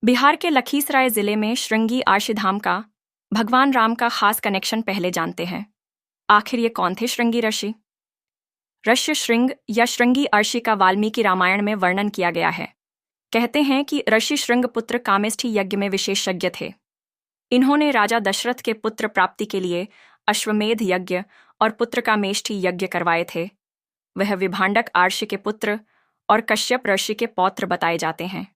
बिहार के लखीसराय जिले में श्रृंगी आर्षिधाम का भगवान राम का खास कनेक्शन पहले जानते हैं। आखिर ये कौन थे श्रृंगी ऋषि? ऋष्य श्रृंग या श्रृंगी अर्षि का वाल्मीकि रामायण में वर्णन किया गया है। कहते हैं कि ऋषि श्रृंग पुत्र कामेष्ठी यज्ञ में विशेषज्ञ थे। इन्होंने राजा दशरथ के पुत्र प्राप्ति के लिए अश्वमेध यज्ञ और पुत्र कामेष्ठी यज्ञ करवाए थे। वह विभांडक आर्षि के पुत्र और कश्यप ऋषि के पौत्र बताए जाते हैं।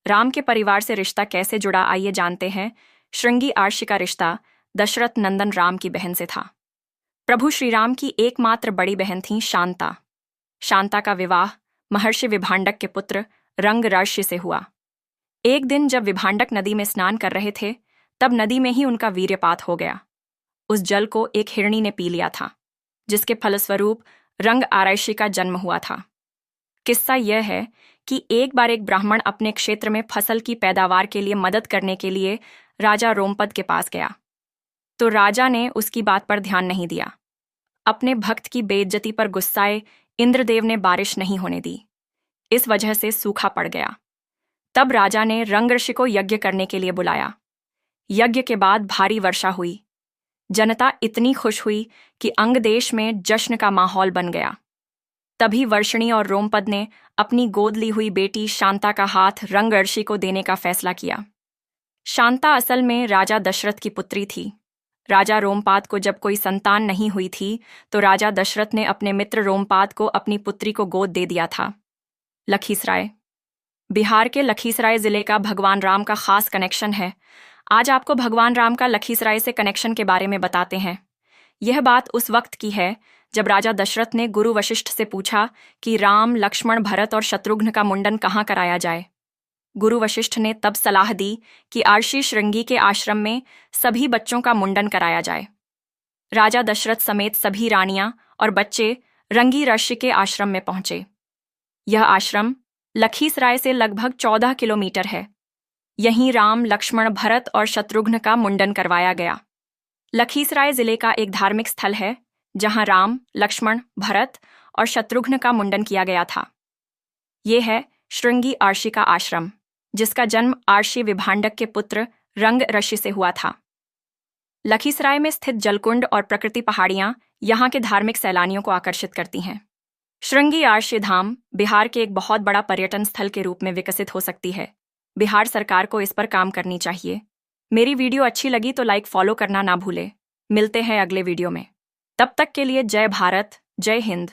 राम के परिवार से रिश्ता कैसे जुड़ा, आइए जानते हैं। श्रृंगी आर्षि का रिश्ता दशरथ नंदन राम की बहन से था। प्रभु श्री राम की एकमात्र बड़ी बहन थी शांता। शांता का विवाह महर्षि विभांडक के पुत्र रंगरार्षि से हुआ। एक दिन जब विभांडक नदी में स्नान कर रहे थे, तब नदी में ही उनका वीर्यपात हो गया। उस जल को एक हिरणी ने पी लिया था, जिसके फलस्वरूप रंग आर्षि का जन्म हुआ था। किस्सा यह है कि एक बार एक ब्राह्मण अपने क्षेत्र में फसल की पैदावार के लिए मदद करने के लिए राजा रोमपद के पास गया, तो राजा ने उसकी बात पर ध्यान नहीं दिया। अपने भक्त की बेइज्जती पर गुस्साए इंद्रदेव ने बारिश नहीं होने दी। इस वजह से सूखा पड़ गया। तब राजा ने रंगऋषि को यज्ञ करने के लिए बुलाया। यज्ञ के बाद भारी वर्षा हुई। जनता इतनी खुश हुई कि अंग देश में जश्न का माहौल बन गया। तभी वर्षणी और रोमपद ने अपनी गोद ली हुई बेटी शांता का हाथ रंगऋषि को देने का फैसला किया। शांता असल में राजा दशरथ की पुत्री थी। राजा रोमपाद को जब कोई संतान नहीं हुई थी, तो राजा दशरथ ने अपने मित्र रोमपाद को अपनी पुत्री को गोद दे दिया था। लखीसराय बिहार के लखीसराय जिले का भगवान राम का खास कनेक्शन है। आज आपको भगवान राम का लखीसराय से कनेक्शन के बारे में बताते हैं। यह बात उस वक्त की है जब राजा दशरथ ने गुरु वशिष्ठ से पूछा कि राम, लक्ष्मण, भरत और शत्रुघ्न का मुंडन कहाँ कराया जाए। गुरु वशिष्ठ ने तब सलाह दी कि आर्षि श्रृंगी के आश्रम में सभी बच्चों का मुंडन कराया जाए। राजा दशरथ समेत सभी रानियां और बच्चे रंगी ऋषि के आश्रम में पहुंचे। यह आश्रम लखीसराय से लगभग 14 किलोमीटर है। यहीं राम, लक्ष्मण, भरत और शत्रुघ्न का मुंडन करवाया गया। लखीसराय जिले का एक धार्मिक स्थल है जहां राम, लक्ष्मण, भरत और शत्रुघ्न का मुंडन किया गया था। ये है श्रृंगी आर्षि का आश्रम, जिसका जन्म आर्षि विभांडक के पुत्र रंग ऋषि से हुआ था। लखीसराय में स्थित जलकुंड और प्रकृति पहाड़ियां यहाँ के धार्मिक सैलानियों को आकर्षित करती हैं। श्रृंगी आर्षि धाम बिहार के एक बहुत बड़ा पर्यटन स्थल के रूप में विकसित हो सकती है। बिहार सरकार को इस पर काम करनी चाहिए। मेरी वीडियो अच्छी लगी तो लाइक, फॉलो करना ना भूले। मिलते हैं अगले वीडियो में। तब तक के लिए जय भारत, जय हिंद।